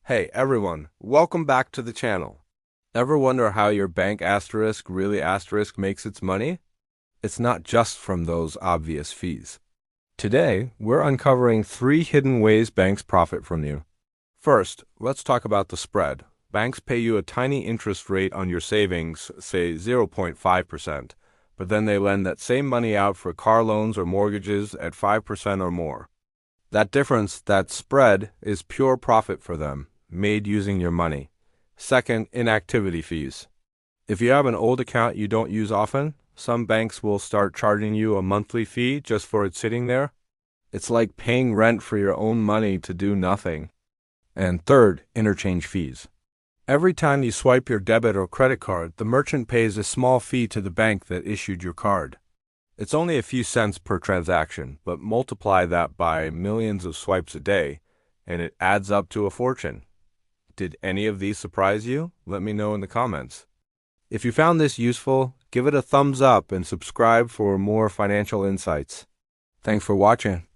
Hey everyone, welcome back to the channel. Ever wonder how your bank asterisk really asterisk makes its money? It's not just from those obvious fees. Today, we're uncovering 3 hidden ways banks profit from you. First, let's talk about the spread. Banks pay you a tiny interest rate on your savings, say 0.5%, but then they lend that same money out for car loans or mortgages at 5% or more. That difference, that spread, is pure profit for them, made using your money. Second, inactivity fees. If you have an old account you don't use often, some banks will start charging you a monthly fee just for it sitting there. It's like paying rent for your own money to do nothing. And third, interchange fees. Every time you swipe your debit or credit card, the merchant pays a small fee to the bank that issued your card. It's only a few cents per transaction, but multiply that by millions of swipes a day, and it adds up to a fortune. Did any of these surprise you? Let me know in the comments. If you found this useful, give it a thumbs up and subscribe for more financial insights. Thanks for watching.